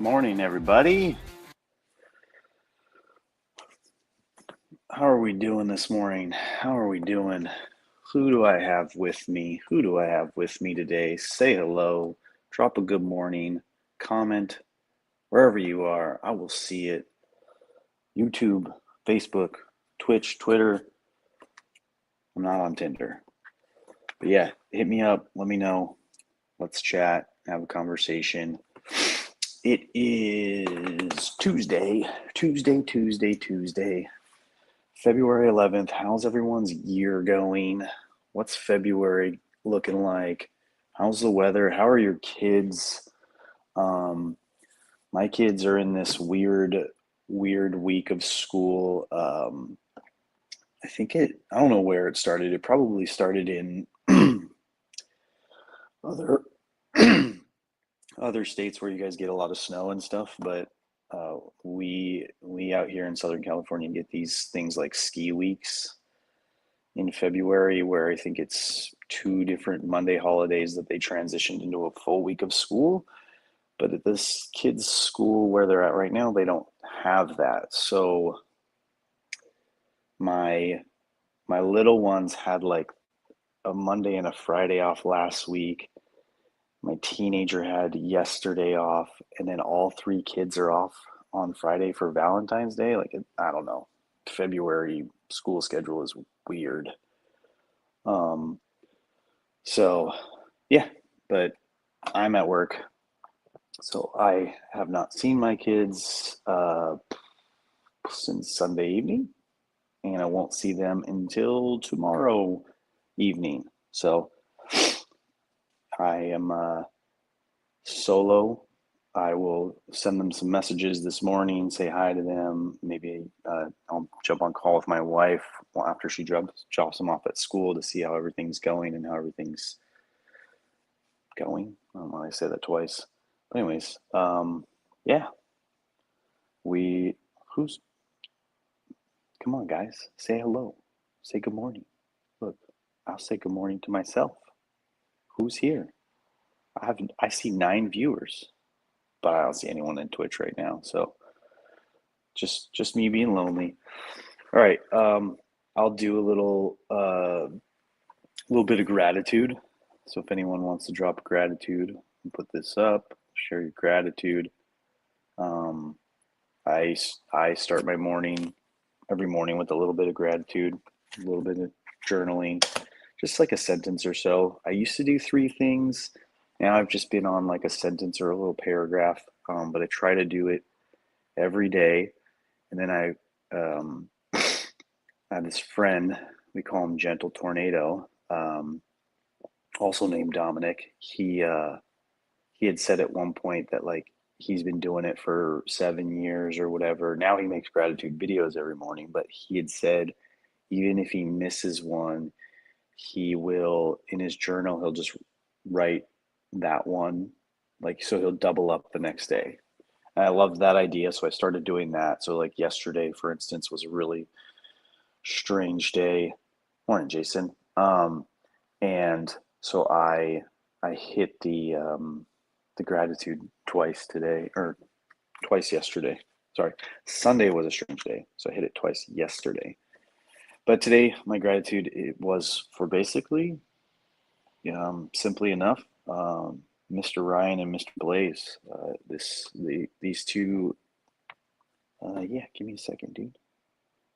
Morning, everybody. How are we doing this morning? How are we doing? Who do I have with me? Who do I have with me today? Say hello, drop a good morning, comment wherever you are. I will see it. YouTube, Facebook, Twitch, Twitter. I'm not on Tinder. But yeah, hit me up. Let me know. Let's chat, have a conversation. It is Tuesday, February 11th. How's everyone's year going? What's February looking like? How's the weather? How are your kids? My kids are in this weird week of school. I don't know where it started. It probably started in other other states where you guys get a lot of snow and stuff, but we out here in Southern California get these things like ski weeks in February, where I think it's two different Monday holidays that they transitioned into a full week of school. But at this kids' school where they're at right now, they don't have that. So my my little ones had like a Monday and a Friday off last week. My teenager had yesterday off, and then all three kids are off on Friday for Valentine's Day. Like, I don't know. February school schedule is weird. Um, so yeah, but I'm at work, so I have not seen my kids since Sunday evening, and I won't see them until tomorrow evening. So I am solo. I will send them some messages this morning, say hi to them. Maybe I'll jump on call with my wife after she drops them off at school to see how everything's going and how everything's going. I don't know why I say that twice. But anyways, yeah, we, who's, come on, guys, say hello, say good morning. Look, I'll say good morning to myself. Who's here? I see 9 viewers, but I don't see anyone in Twitch right now. So just me being lonely. All right, I'll do a little bit of gratitude. So if anyone wants to drop gratitude, put this up, share your gratitude. Um, I start my morning every morning with a little bit of gratitude, a little bit of journaling, just like a sentence or so. I used to do 3 things. Now I've just been on like a sentence or a little paragraph, but I try to do it every day. And then I had this friend, we call him Gentle Tornado, also named Dominic. He had said at one point that like he's been doing it for 7 years or whatever. Now he makes gratitude videos every morning, but he had said even if he misses one, he will in his journal he'll just write that one, like so he'll double up the next day. And I loved that idea, so I started doing that. So like yesterday, for instance, was a really strange day. Morning, Jason. And so I hit the gratitude twice today, or twice yesterday. Sorry, Sunday was a strange day, so I hit it twice yesterday. But today, my gratitude it was for basically, simply enough, Mr. Ryan and Mr. Blaze. These two. Yeah, give me a second, dude.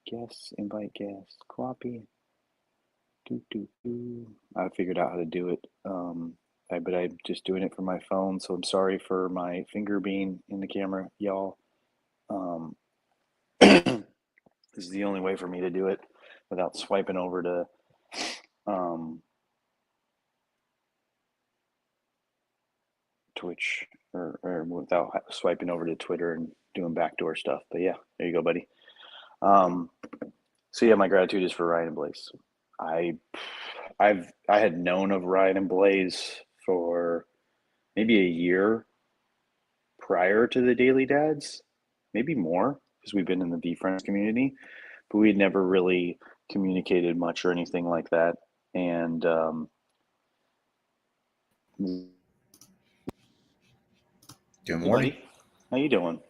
Guest, invite guest, copy. I figured out how to do it. But I'm just doing it from my phone, so I'm sorry for my finger being in the camera, y'all. Um, this is the only way for me to do it without swiping over to um, Twitch or without swiping over to Twitter and doing backdoor stuff. But yeah, there you go, buddy. Um, so yeah, my gratitude is for Ryan and Blaze. I I had known of Ryan and Blaze for maybe a year prior to the Daily Dads, maybe more because we've been in the VFriends community, but we had never really communicated much or anything like that. And Good morning. buddy, How you doing?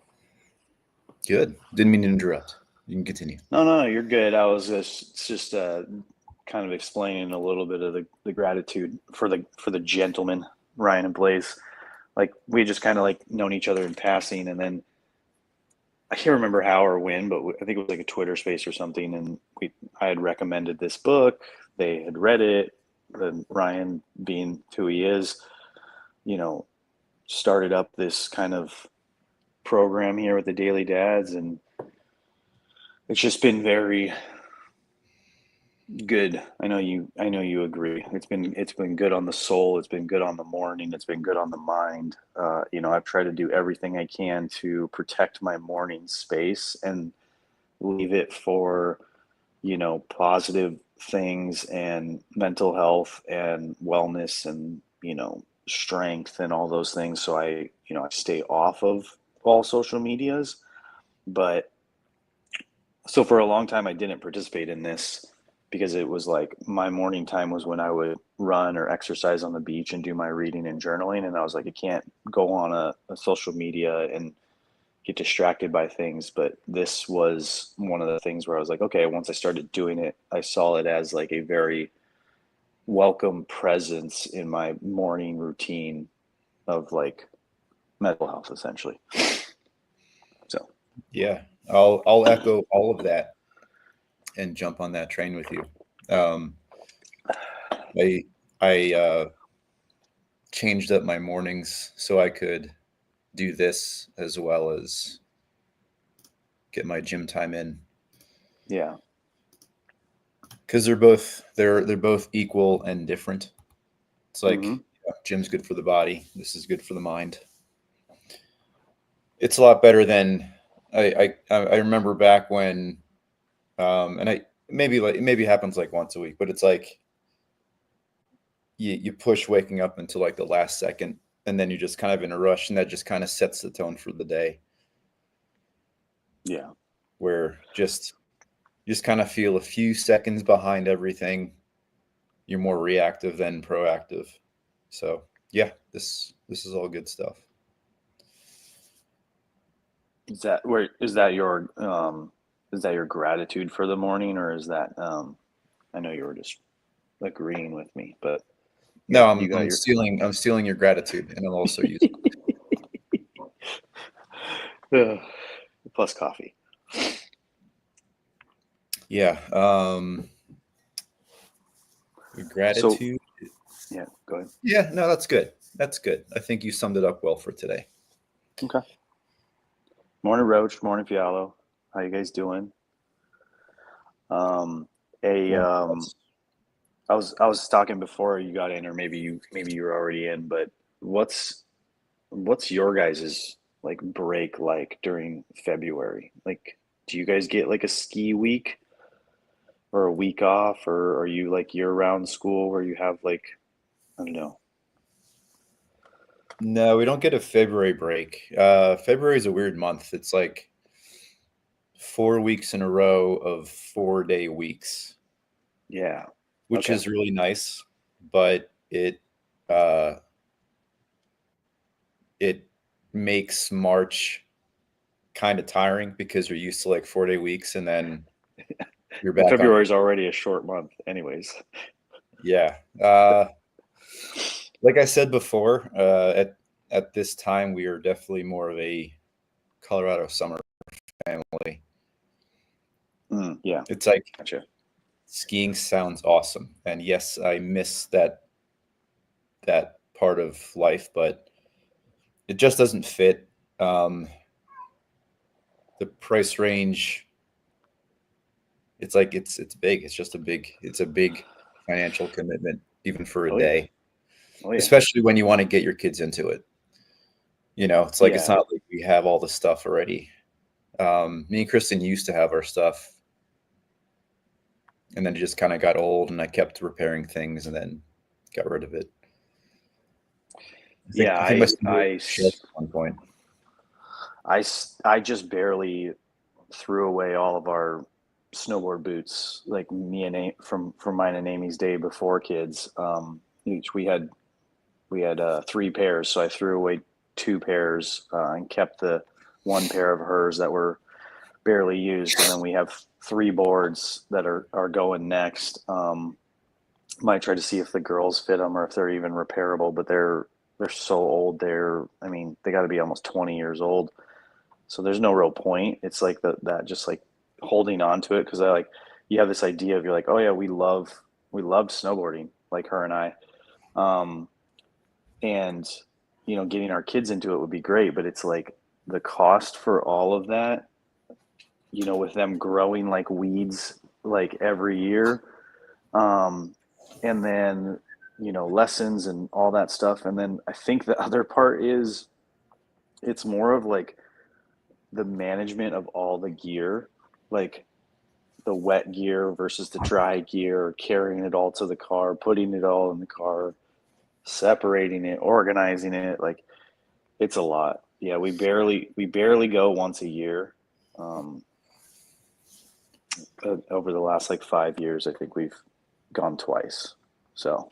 Good. Didn't mean to interrupt. You can continue. No, you're good. I was just kind of explaining a little bit of the gratitude for the gentleman, Ryan and Blaze. Like we just kind of like known each other in passing, and then I can't remember how or when, but I think it was like a Twitter space or something, and we I had recommended this book. They had read it. Then Ryan, being who he is, you know, started up this kind of program here with the Daily Dads, and it's just been very good. I know you agree. It's been good on the soul, it's been good on the morning, it's been good on the mind. I've tried to do everything I can to protect my morning space and leave it for, positive things and mental health and wellness and, strength and all those things. So I stay off of all social medias. But so for a long time, I didn't participate in this because it was like my morning time was when I would run or exercise on the beach and do my reading and journaling. And I was like, I can't go on a social media and get distracted by things. But this was one of the things where I was like, okay, once I started doing it, I saw it as like a very welcome presence in my morning routine of like mental health, essentially. So, Yeah, I'll echo all of that and jump on that train with you. Um, I I changed up my mornings so I could do this as well as get my gym time in yeah. because they're both equal and different. It's Hmm. like gym's good for the body. This is good for the mind. It's a lot better than I remember back when and I maybe it happens like once a week, but it's like you push waking up until like the last second, and then you're just kind of in a rush, and that just kind of sets the tone for the day, Yeah. where just kind of feel a few seconds behind everything. You're more reactive than proactive. So yeah, this is all good stuff. Is that your gratitude for the morning, or is that I know you were just agreeing with me, but you No, got I'm you got I'm your stealing I'm stealing your gratitude, and I'll also use it. uh, plus coffee. Yeah, So gratitude. yeah, go ahead. Yeah, no, that's good. That's good. I think you summed it up well for today. Okay. Morning, Roach. Morning, Fialo. How you guys doing? Um, a Morning, boss. I was talking before you got in, or maybe you were already in, but what's what's your guys's like break like during February? Like, do you guys get like a ski week or a week off, or are you like year-round school where you have like I don't know? No, we don't get a February break. February is a weird month. It's like 4 weeks in a row of 4 day weeks, Yeah. which Okay. is really nice, but uh, it makes March kind of tiring because you're used to like 4 day weeks, and then you're And back on. February is already a short month, anyways. Yeah. Like I said before, at this time we are definitely more of a Colorado summer family. Yeah. It's like Gotcha. skiing sounds awesome, and yes, I miss that part of life, but it just doesn't fit. Um, the price range, it's like it's big. It's a big financial commitment, even for a Oh yeah. day, Oh yeah. especially when you want to get your kids into it. It's like it's Yeah. not like we have all the stuff already. Me and Kristen used to have our stuff, and then it just kind of got old, and I kept repairing things, and then got rid of it. I think Yeah. I think my I snowboard I shed s- at one point. I just barely threw away all of our snowboard boots, like me and from mine and Amy's day before kids. Each we had three pairs, so I threw away two pairs and kept one pair of hers that were barely used, and then we have 3 boards that are going next. Might try to see if the girls fit them or if they're even repairable, but they're so old. I mean, they got to be almost 20 years old. So there's no real point. It's like that just like holding on to it, because you have this idea of, you're like, oh yeah, we loved snowboarding, like her and I, and getting our kids into it would be great, but it's like the cost for all of that, with them growing like weeds like every year, and then lessons and all that stuff, and then I think the other part is it's more of like the management of all the gear, like the wet gear versus the dry gear, carrying it all to the car, putting it all in the car, separating it, organizing it. Like, it's a lot. Yeah, we barely go once a year. Over the last like 5 years, I think we've gone twice. So,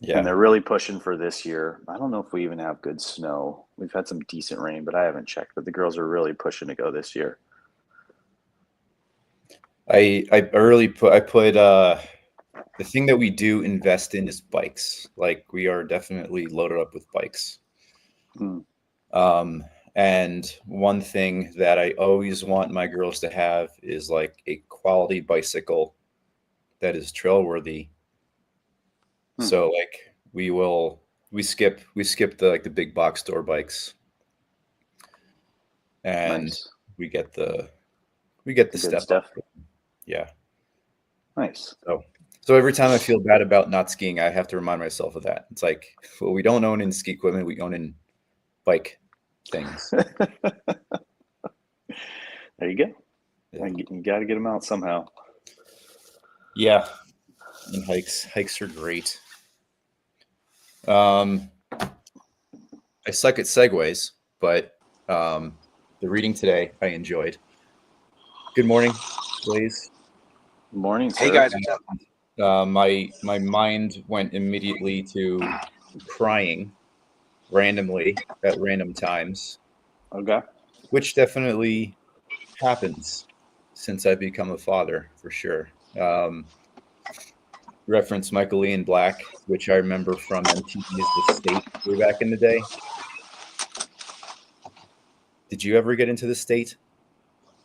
Yeah. And they're really pushing for this year. I don't know if we even have good snow. We've had some decent rain, but I haven't checked. But the girls are really pushing to go this year. I put the thing that we do invest in is bikes. Like, we are definitely loaded up with bikes. And one thing that I always want my girls to have is like a quality bicycle that is trail worthy. So like we skip the big box store bikes, and Nice. we get the Good step stuff. up. Yeah. Nice. So every time I feel bad about not skiing, I have to remind myself of that. It's like, well, we don't own in ski equipment, we own in bike things. There you go. Yeah. You got to get them out somehow. Yeah. And hikes are great. I suck at segues, but the reading today I enjoyed. Good morning, Blaze. Good morning, sir. Hey guys, what's up? My mind went immediately to crying randomly at random times. Okay. Which definitely happens since I've become a father, for sure. Reference Michael Ian Black, which I remember from MTV's The State way back in the day. Did you ever get into The State?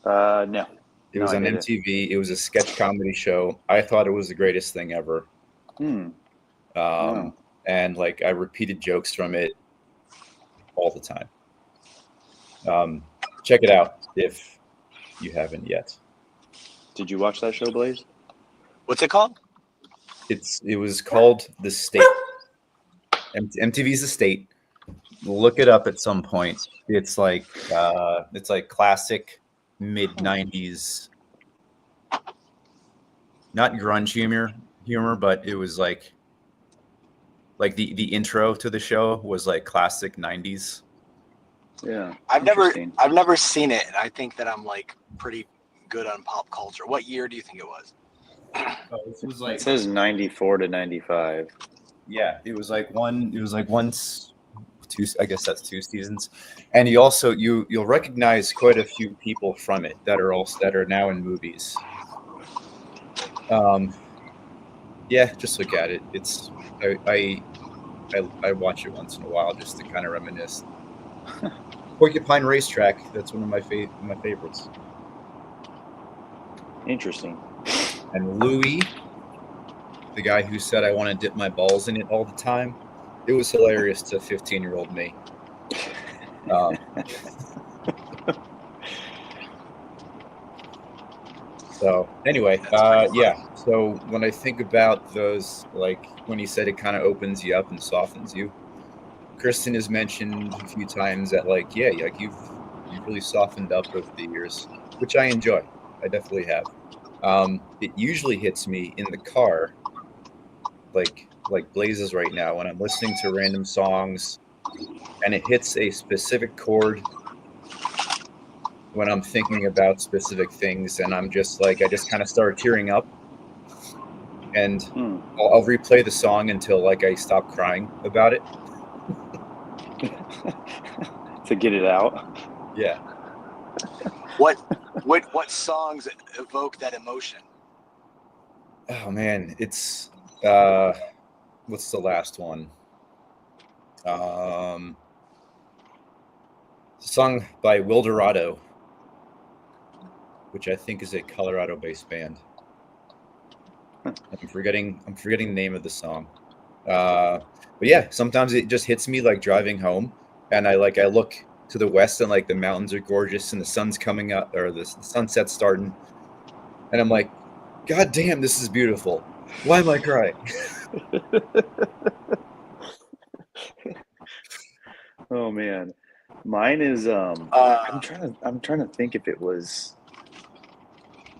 No. It was on MTV. It was a sketch comedy show. I thought it was the greatest thing ever. Wow. And like, I repeated jokes from it all the time. Check it out if you haven't yet. Did you watch that show, Blaze? What's it called? It was called The State. MTV's The State. Look it up at some point. It's like classic mid 90s, not grunge humor, but it was like the intro to the show was like classic 90s. Yeah. I've never seen it, and I think that I'm like pretty good on pop culture. What year do you think it was? It was like, It says 94 to 95. yeah, it was like once two, I guess that's 2 seasons. And you'll recognize quite a few people from it that are now in movies. Yeah, just look at it. It's I watch it once in a while just to kind of reminisce. Porcupine Racetrack, that's one of my favorites. Interesting. And Louis, the guy who said I want to dip my balls in it all the time, it was hilarious to 15-year-old me. So anyway, yeah. So when I think about those, like when you said it kind of opens you up and softens you, Kristen has mentioned a few times that like, yeah, like you've really softened up over the years, which I enjoy. I definitely have. It usually hits me in the car, like Blazes right now, when I'm listening to random songs and it hits a specific chord when I'm thinking about specific things, and I'm just like, I just kind of start tearing up, and I'll replay the song until like I stop crying about it. to get it out. Yeah. What songs evoke that emotion? Oh man, it's what's the last one? Sung by Wildorado, which I think is a Colorado-based band. I'm forgetting the name of the song. But yeah, sometimes it just hits me like driving home, and I look to the west and like the mountains are gorgeous and the sun's coming up or the sunset's starting, and I'm like, God damn, this is beautiful. Why am I crying? Oh man, mine is I'm trying to think if it was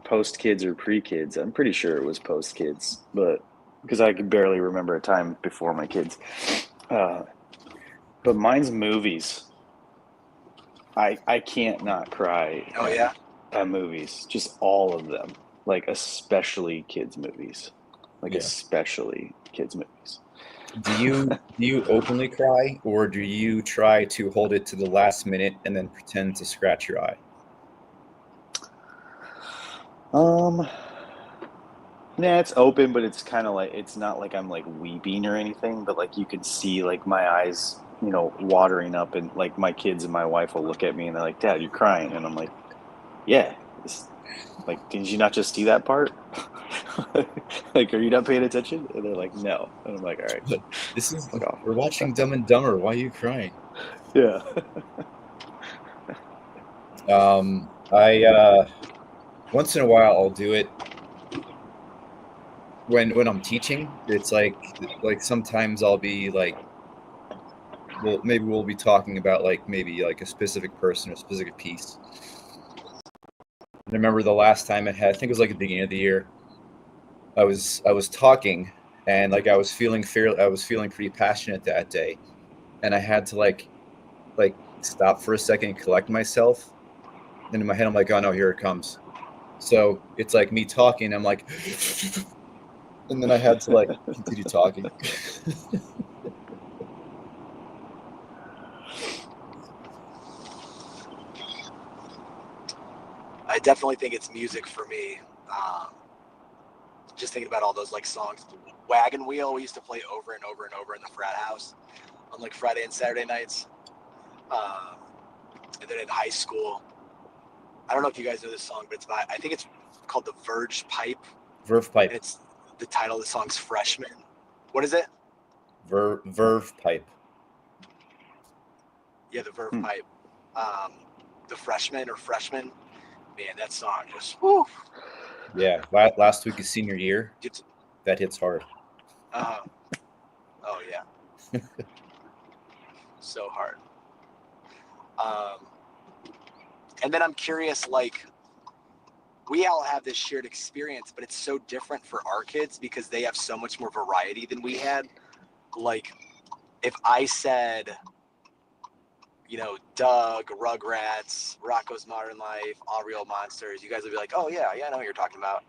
post kids or pre kids. I'm pretty sure it was post kids, but because I could barely remember a time before my kids. But mine's movies. I can't not cry Oh yeah. at movies, just all of them, like especially kids movies, like Yeah. especially kids movies. Do you openly cry, or do you try to hold it to the last minute and then pretend to scratch your eye? Yeah, it's open, but it's kind of like it's not like I'm like weeping or anything, but like you can see like my eyes, watering up, and like my kids and my wife will look at me and they're like, "Dad, you're crying," and I'm like, "Yeah." Like, did you not just see that part? Like, are you not paying attention? And they're like, "No," and I'm like, "All right, But this is fuck off." we're watching Dumb and Dumber. Why are you crying? Yeah. I once in a while I'll do it when I'm teaching. It's like sometimes I'll be like, well, maybe we'll be talking about like maybe like a specific person or a specific piece. I remember the last time I think it was like at the beginning of the year. I was talking, and like I was feeling pretty passionate that day, and I had to like stop for a second and collect myself. And in my head, I'm like, oh no, here it comes. So it's like me talking. I'm like, and then I had to like continue talking. I definitely think it's music for me. Just thinking about all those like songs. Wagon Wheel we used to play over and over and over in the frat house on like Friday and Saturday nights. And then in high school, I don't know if you guys know this song, but I think it's called the Verge Pipe. Verve And pipe. it's the title of the song's Freshman. What is it? Verve pipe. Yeah, the Verve Pipe. The Freshman or Freshman. Man, that song just woo. Yeah, last week is senior year. That hits hard. Oh yeah. So hard. And then I'm curious, like, we all have this shared experience, but it's so different for our kids because they have so much more variety than we had. Like, if I said, Doug, Rugrats, Rocco's Modern Life, All Real Monsters, you guys would be like, oh yeah, I know what you're talking about.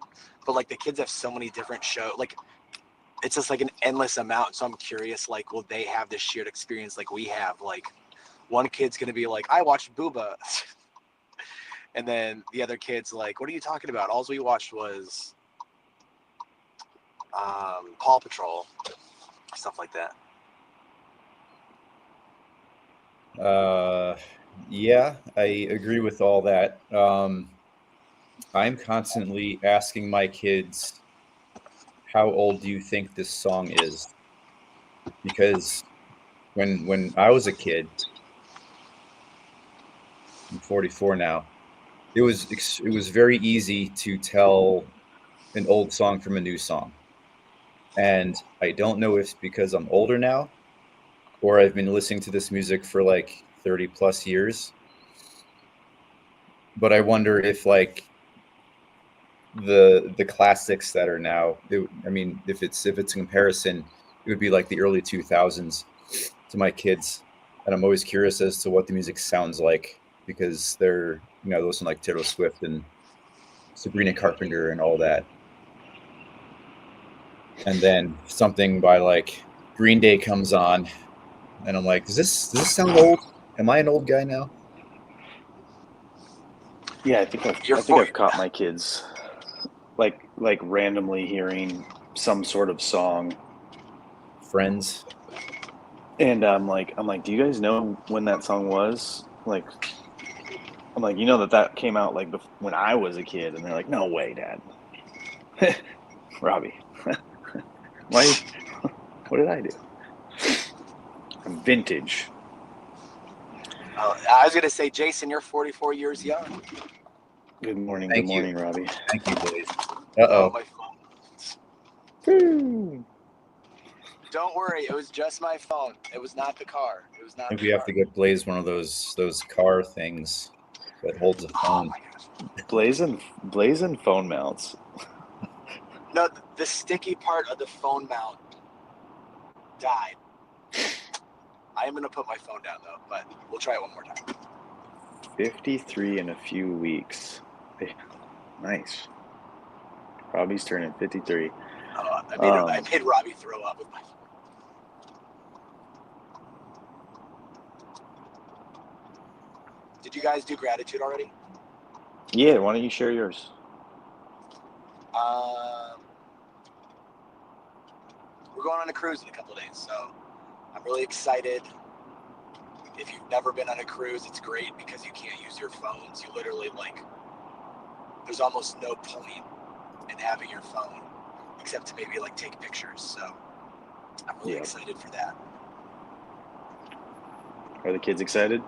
But like the kids have so many different shows, like it's just like an endless amount. So I'm curious, like, will they have this shared experience like we have? Like, one kid's gonna be like, I watched Booba. And then the other kid's like, what are you talking about? All we watched was Paw Patrol, stuff like that. Yeah, I agree with all that. I'm constantly asking my kids, how old do you think this song is? Because when I was a kid, I'm 44 now, it was very easy to tell an old song from a new song. And I don't know if it's because I'm older now or I've been listening to this music for like 30 plus years. But I wonder if like the classics that are now, if it's a comparison, it would be like the early 2000s to my kids. And I'm always curious as to what the music sounds like because they're, listen like Taylor Swift and Sabrina Carpenter and all that. And then something by like Green Day comes on and I'm like, does this sound old? Am I an old guy now? Yeah, I think I've caught my kids like randomly hearing some sort of song, Friends. and I'm like, do you guys know when that song was? Like, I'm like, you know that came out like when I was a kid, and they're like, no way, Dad. Robbie, why? What did I do? I'm vintage. I was gonna say, Jason, you're 44 years young. Good morning, Thank good you. morning, Robbie. Thank you, Blaze. Oh, my phone. Woo. Don't worry, it was just my phone. It was not the car. It was not Maybe the we car. have to get Blaze one of those car things that holds a Oh phone. my gosh. Blazing phone mounts. No, the sticky part of the phone mount died. I am gonna put my phone down though, but we'll try it one more time. 53 in a few weeks. Nice. Robbie's turning 53. I made Robbie throw up with my phone. Did you guys do gratitude already? Yeah, why don't you share yours? We're going on a cruise in a couple of days, so I'm really excited. If you've never been on a cruise, it's great because you can't use your phones. You literally there's almost no point in having your phone except to maybe take pictures. So I'm really excited for that. Are the kids excited?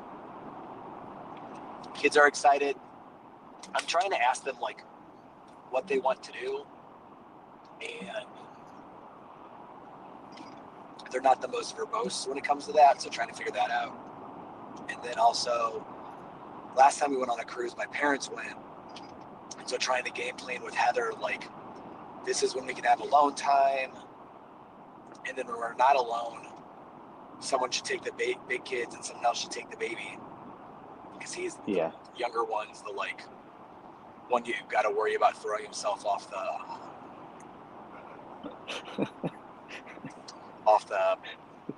Kids are excited. I'm trying to ask them what they want to do, and they're not the most verbose when it comes to that, so trying to figure that out. And then also, last time we went on a cruise, my parents went, and so trying to game plan with Heather, this is when we can have alone time, and then when we're not alone, someone should take the big kids and someone else should take the baby, because he's the younger one's the one you got to worry about throwing himself off the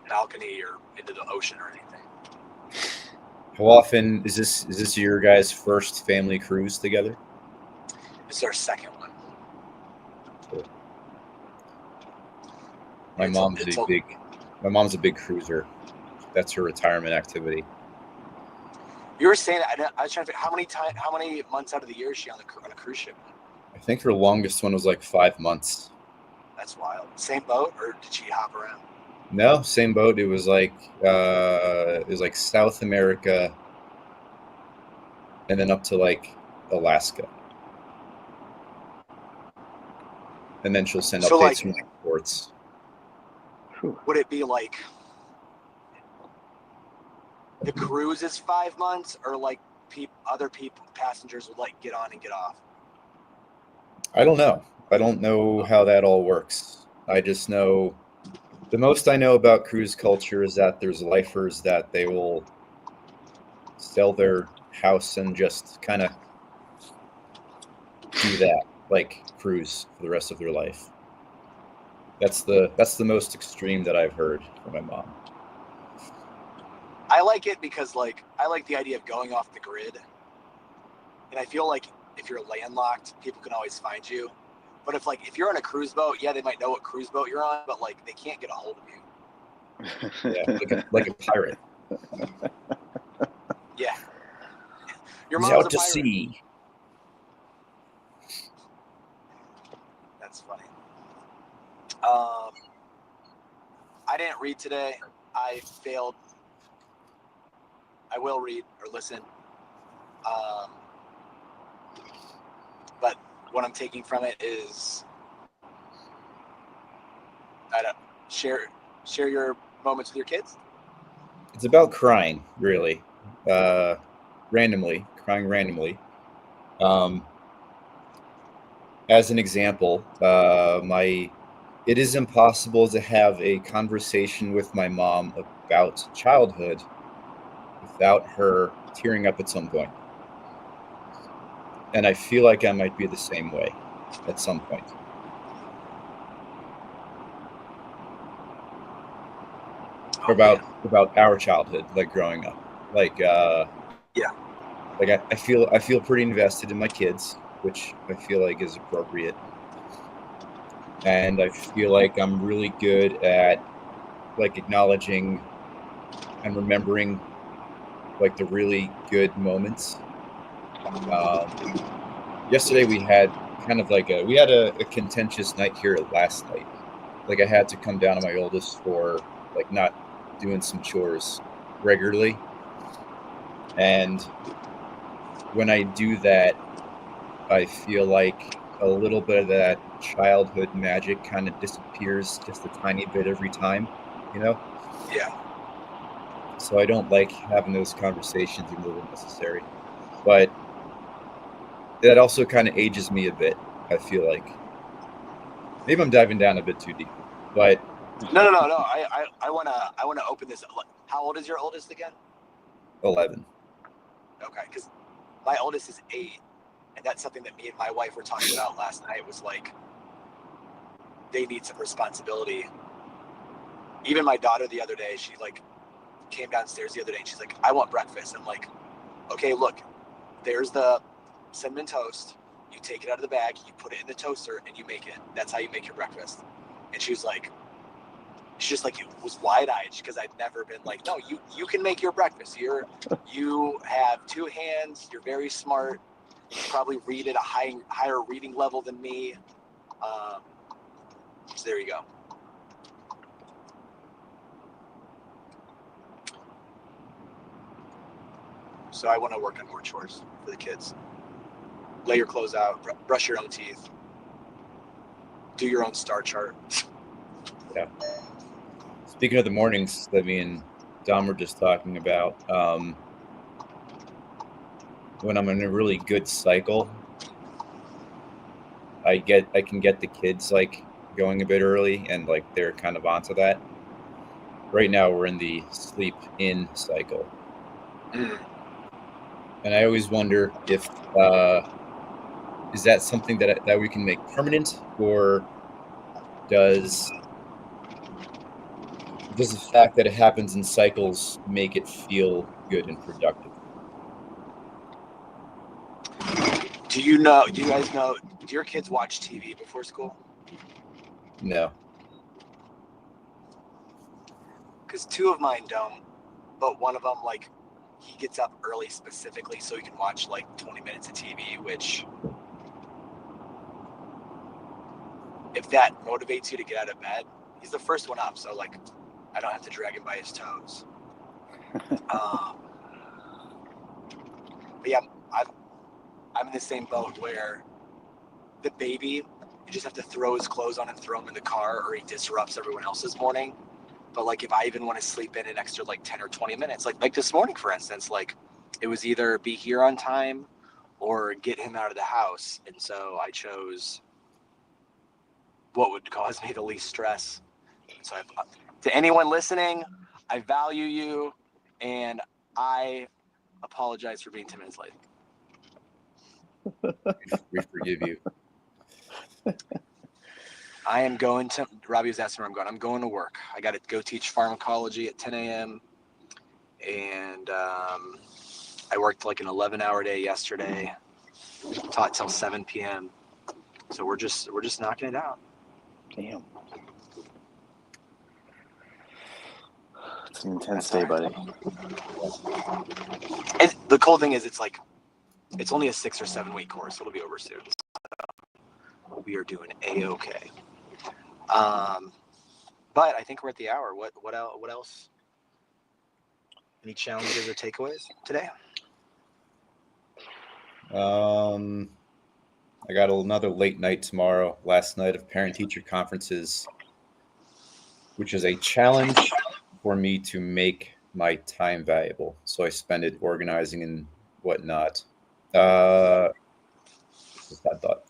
balcony or into the ocean or anything. How often is this your guys' first family cruise together? It's our second one. Cool. My mom's a big cruiser. That's her retirement activity. You were saying, I was trying to figure how many months out of the year is she on a cruise ship? I think her longest one was 5 months. That's wild. Same boat, or did she hop around? No, same boat. It was South America, and then up to Alaska, and then she'll send updates from ports. Would it be the cruise is 5 months, or other people, passengers would get on and get off? I don't know. I don't know how that all works. I just know the most I know about cruise culture is that there's lifers that they will sell their house and just kind of do that, cruise for the rest of their life. That's the most extreme that I've heard from my mom. I like it because I like the idea of going off the grid, and I feel like if you're landlocked, people can always find you. But if you're on a cruise boat, they might know what cruise boat you're on, but they can't get a hold of you. Yeah, like a pirate. Yeah. Your He's mom's out to sea. That's funny. I didn't read today. I failed. I will read or listen. But what I'm taking from it is, share your moments with your kids. It's about crying, really, crying randomly. As an example, it is impossible to have a conversation with my mom about childhood without her tearing up at some point. And I feel like I might be the same way at some point. About our childhood, growing up. Like, Yeah. like I feel pretty invested in my kids, which I feel like is appropriate. And I feel like I'm really good at like acknowledging and remembering like the really good moments. Yesterday we had kind of like a contentious night here last night. Like I had to come down on my oldest for like not doing some chores regularly. And when I do that, I feel like a little bit of that childhood magic kind of disappears just a tiny bit every time, you know? Yeah. So I don't like having those conversations even though they're necessary. But that also kind of ages me a bit, I feel like. Maybe I'm diving down a bit too deep. But No. I wanna open this. How old is your oldest again? 11. Okay, because my oldest is 8, and that's something that me and my wife were talking about last night. Was like they need some responsibility. Even my daughter the other day, she like came downstairs the other day and she's like, I want breakfast. I'm like, okay, look, there's the cinnamon toast. You take it out of the bag, you put it in the toaster, and you make it. That's how you make your breakfast. And she was like, she just like was wide-eyed because I'd never been like, no, you can make your breakfast. You have 2 hands. You're very smart. You probably read at a higher reading level than me. So there you go. So I want to work on more chores for the kids. Lay your clothes out, brush your own teeth, do your own star chart. Yeah. Speaking of the mornings that me and Dom were just talking about, when I'm in a really good cycle, I can get the kids like going a bit early and like they're kind of onto that. Right now we're in the sleep in cycle. And I always wonder if is that something that we can make permanent, or does the fact that it happens in cycles make it feel good and productive? Do you guys know, do your kids watch TV before school? No. Because 2 of mine don't, but one of them, like, he gets up early specifically so he can watch like 20 minutes of TV, which, if that motivates you to get out of bed, he's the first one up, so like I don't have to drag him by his toes. But yeah, I'm in the same boat where the baby, you just have to throw his clothes on and throw him in the car, or he disrupts everyone else's morning. But like if I even want to sleep in an extra like 10 or 20 minutes, like this morning, for instance, like it was either be here on time or get him out of the house. And so I chose what would cause me the least stress. So to anyone listening, I value you and I apologize for being 10 minutes late. We forgive you. I am going to, Robbie was asking where I'm going. I'm going to work. I got to go teach pharmacology at 10 a.m. And I worked like an 11-hour day yesterday, taught till 7 p.m. So we're just knocking it out. Damn. It's an intense day, buddy. And the cool thing is, it's only a 6 or 7 week course. It'll be over soon. So we are doing A-okay. But I think we're at the hour. What else? Any challenges or takeaways today? I got another late night tomorrow. Last night of parent-teacher conferences, which is a challenge for me to make my time valuable. So I spend it organizing and whatnot. Just that thought.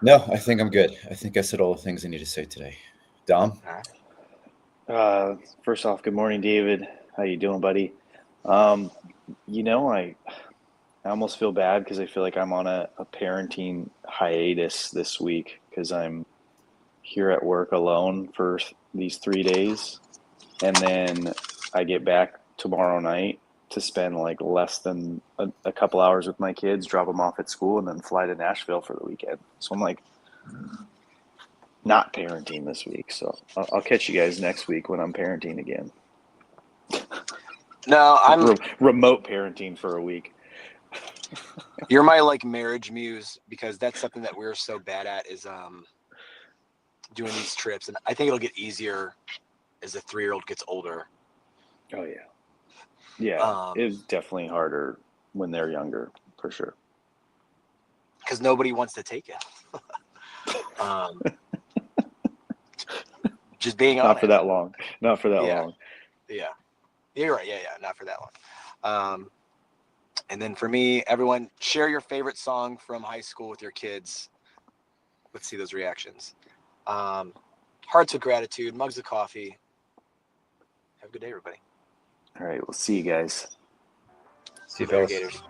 No, I think I'm good. I think I said all the things I need to say today. Dom? First off, good morning, David. How you doing, buddy? I almost feel bad because I feel like I'm on a parenting hiatus this week because I'm here at work alone for these 3 days. and then I get back tomorrow night to spend like less than a couple hours with my kids, drop them off at school, and then fly to Nashville for the weekend. So I'm like not parenting this week. So I'll catch you guys next week when I'm parenting again. No, remote parenting for a week. You're my like marriage muse, because that's something that we're so bad at, is doing these trips, and I think it'll get easier as the 3-year-old gets older. Oh yeah, it's definitely harder when they're younger, for sure. Because nobody wants to take it. Just being honest. Not for that long. Not for that long. Yeah, you're right. Yeah, not for that long. And then for me, everyone, share your favorite song from high school with your kids. Let's see those reactions. Hearts of gratitude, mugs of coffee. Have a good day, everybody. All right, we'll see you guys. See you, fellas. Gators.